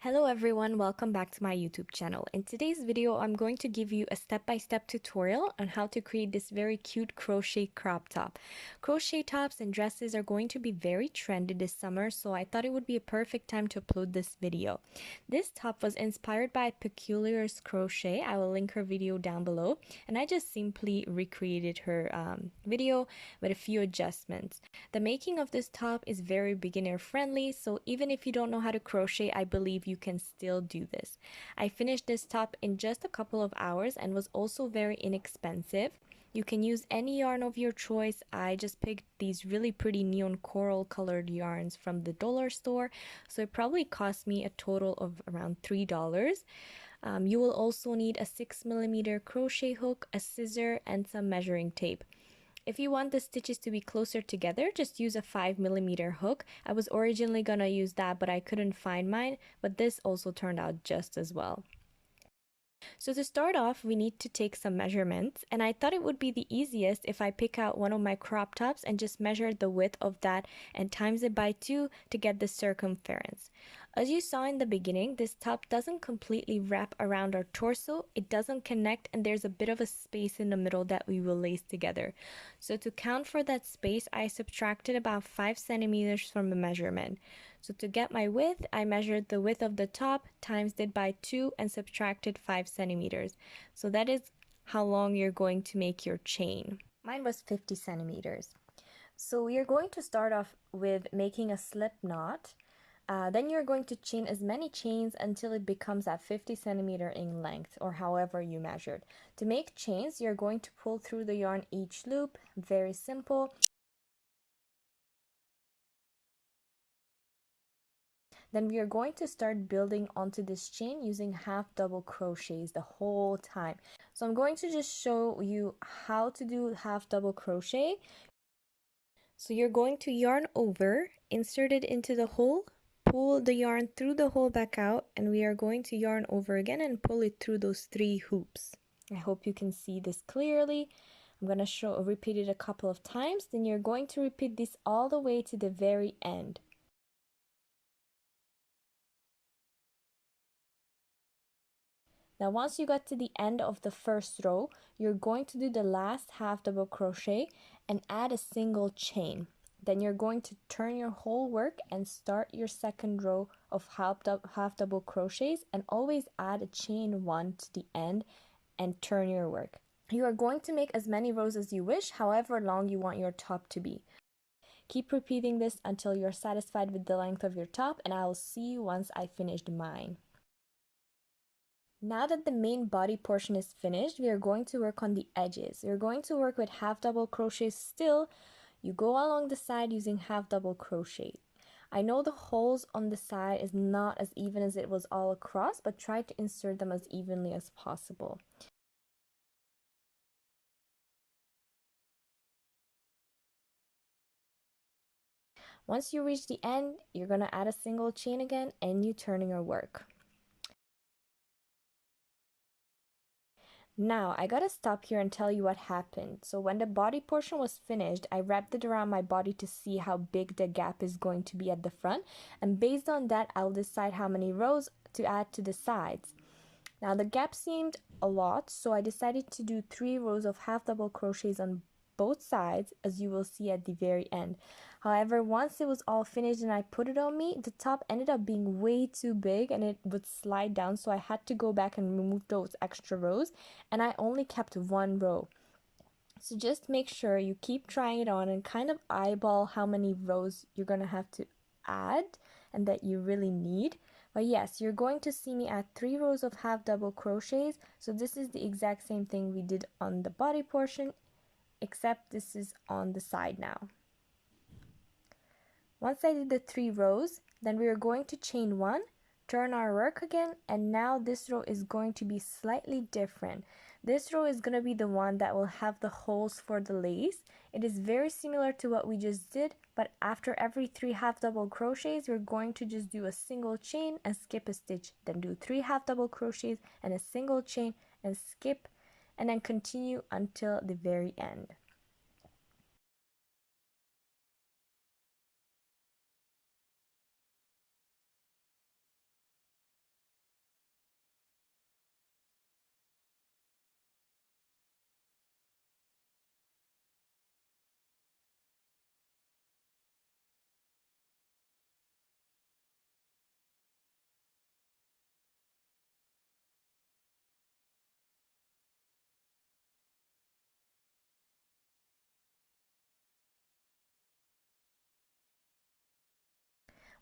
Hello everyone, welcome back to my YouTube channel. In today's video, I'm going to give you a step-by-step tutorial on how to create this very cute crochet crop top. Crochet tops and dresses are going to be very trendy this summer, so I thought it would be a perfect time to upload this video. This top was inspired by Peculiar's Crochet. I will link her video down below, and I just simply recreated her video with a few adjustments. The making of this top is very beginner friendly, so even if you don't know how to crochet, I believe you can still do this. I finished this top in just a couple of hours and was also very inexpensive. You can use any yarn of your choice. I just picked these really pretty neon coral colored yarns from the dollar store, so it probably cost me a total of around $3. You will also need a 6mm crochet hook, a scissor, and some measuring tape. If you want the stitches to be closer together, just use a 5mm hook. I was originally gonna use that, but I couldn't find mine, but this also turned out just as well. So to start off, we need to take some measurements, and I thought it would be the easiest if I pick out one of my crop tops and just measure the width of that and times it by 2 to get the circumference. As you saw in the beginning, this top doesn't completely wrap around our torso, it doesn't connect, and there's a bit of a space in the middle that we will lace together. So to count for that space, I subtracted about 5 centimeters from the measurement. So to get my width, I measured the width of the top, times it by 2, and subtracted 5 centimeters. So that is how long you're going to make your chain. Mine was 50 centimeters. So you're going to start off with making a slip knot. Then you're going to chain as many chains until it becomes at 50 centimeter in length, or however you measured. To make chains, you're going to pull through the yarn each loop. Very simple. Then we are going to start building onto this chain using half double crochets the whole time. So I'm going to just show you how to do half double crochet. So you're going to yarn over, insert it into the hole, pull the yarn through the hole back out, and we are going to yarn over again and pull it through those 3 hoops. I hope you can see this clearly. I'm going to repeat it a couple of times, then you're going to repeat this all the way to the very end. Now once you got to the end of the first row, you're going to do the last half double crochet and add a single chain. Then you're going to turn your whole work and start your second row of half double crochets, and always add a chain 1 to the end and turn your work. You are going to make as many rows as you wish, however long you want your top to be. Keep repeating this until you're satisfied with the length of your top, and I will see you once I finished mine. Now that the main body portion is finished, we are going to work on the edges. You're going to work with half double crochets still. You go along the side using half double crochet. I know the holes on the side is not as even as it was all across, but try to insert them as evenly as possible. Once you reach the end, you're going to add a single chain again and you turn your work. Now, I gotta stop here and tell you what happened. So when the body portion was finished, I wrapped it around my body to see how big the gap is going to be at the front. And based on that, I'll decide how many rows to add to the sides. Now the gap seemed a lot, so I decided to do 3 rows of half double crochets on both sides, as you will see at the very end. However, once it was all finished and I put it on me, the top ended up being way too big and it would slide down, so I had to go back and remove those extra rows, and I only kept 1 row. So just make sure you keep trying it on and kind of eyeball how many rows you're gonna have to add and that you really need. But yes, you're going to see me add 3 rows of half double crochets. So this is the exact same thing we did on the body portion, except this is on the side now. Once I did the 3 rows, then we are going to chain 1, turn our work again, and now this row is going to be slightly different. This row is going to be the one that will have the holes for the lace. It is very similar to what we just did, but after every 3 half double crochets, we're going to just do a single chain and skip a stitch, then do 3 half double crochets and a single chain and skip, and then continue until the very end.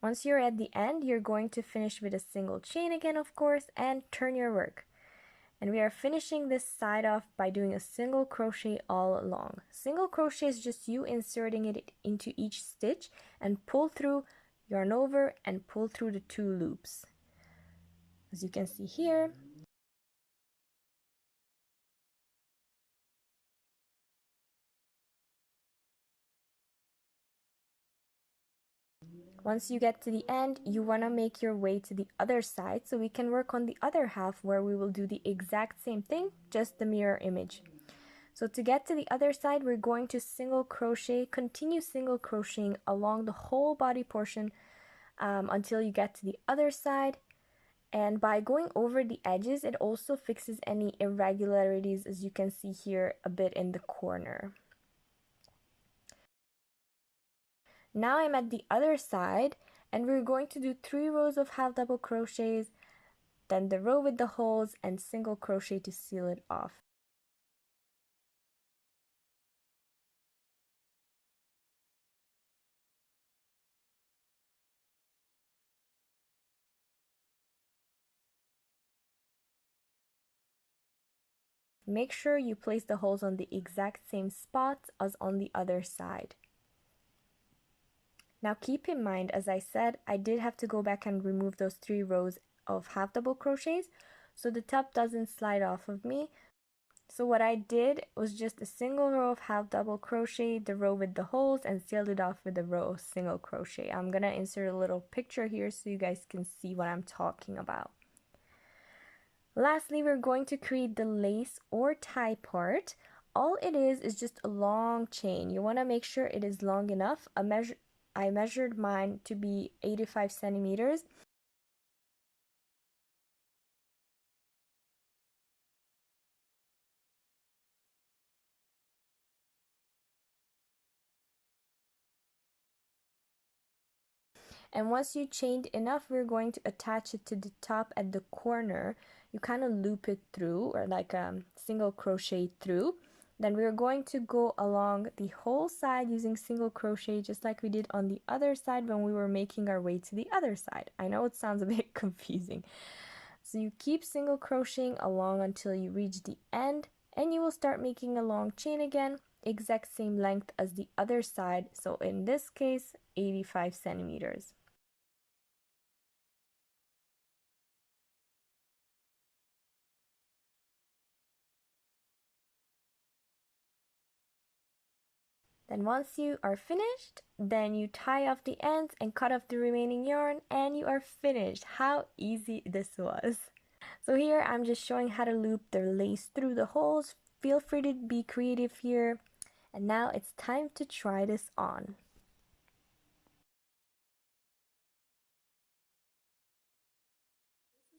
Once you're at the end, you're going to finish with a single chain again, of course, and turn your work. And we are finishing this side off by doing a single crochet all along. Single crochet is just you inserting it into each stitch and pull through, yarn over, and pull through the 2 loops. As you can see here. Once you get to the end, you want to make your way to the other side so we can work on the other half where we will do the exact same thing, just the mirror image. So to get to the other side, we're going to single crochet, continue single crocheting along the whole body portion until you get to the other side. And by going over the edges, it also fixes any irregularities, as you can see here a bit in the corner. Now I'm at the other side, and we're going to do 3 rows of half double crochets, then the row with the holes, and single crochet to seal it off. Make sure you place the holes on the exact same spots as on the other side. Now keep in mind, as I said, I did have to go back and remove those 3 rows of half double crochets so the top doesn't slide off of me. So what I did was just a single row of half double crochet, the row with the holes, and sealed it off with a row of single crochet. I'm gonna insert a little picture here so you guys can see what I'm talking about. Lastly, we're going to create the lace or tie part. All it is just a long chain. You want to make sure it is long enough. I measured mine to be 85 centimeters. And once you chained enough, we're going to attach it to the top at the corner. You kind of loop it through, or like single crochet through. Then we're going to go along the whole side using single crochet, just like we did on the other side when we were making our way to the other side. I know it sounds a bit confusing. So you keep single crocheting along until you reach the end, and you will start making a long chain again, exact same length as the other side. So in this case, 85 centimeters. Then once you are finished, then you tie off the ends and cut off the remaining yarn, and you are finished. How easy this was. So here I'm just showing how to loop the lace through the holes. Feel free to be creative here. And now it's time to try this on.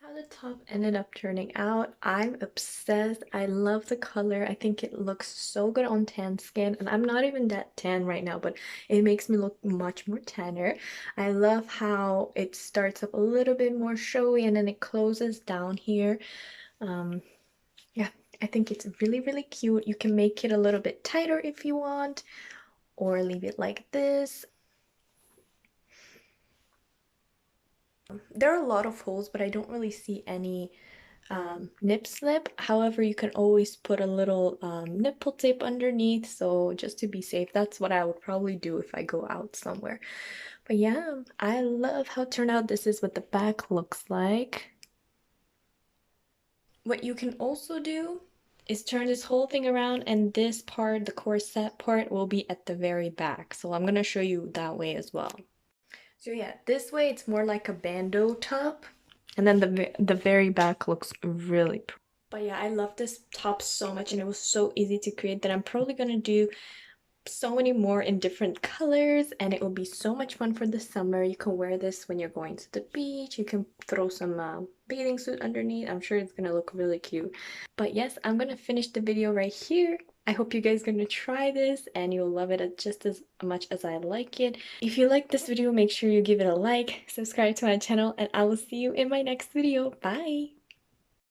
How the top ended up turning out. I'm obsessed. I love the color. I think it looks so good on tan skin, and I'm not even that tan right now, but it makes me look much more tanner. I love how it starts up a little bit more showy and then it closes down here. Yeah, I think it's really, really cute. You can make it a little bit tighter if you want, or leave it like this. There are a lot of holes, but I don't really see any nip slip. However, you can always put a little nipple tape underneath, so just to be safe, that's what I would probably do if I go out somewhere. But yeah, I love how it turned out. This is what the back looks like. What you can also do is turn this whole thing around, and this part, the corset part, will be at the very back. So I'm gonna show you that way as well. So yeah, this way it's more like a bandeau top, and then the very back looks really pretty. But yeah, I love this top so much, and it was so easy to create that I'm probably gonna do so many more in different colors, and it will be so much fun for the summer. You can wear this when you're going to the beach. You can throw some bathing suit underneath. I'm sure it's gonna look really cute. But yes, I'm gonna finish the video right here. I hope you guys are gonna try this and you'll love it just as much as I like it. If you like this video, make sure you give it a like, subscribe to my channel, and I will see you in my next video. Bye!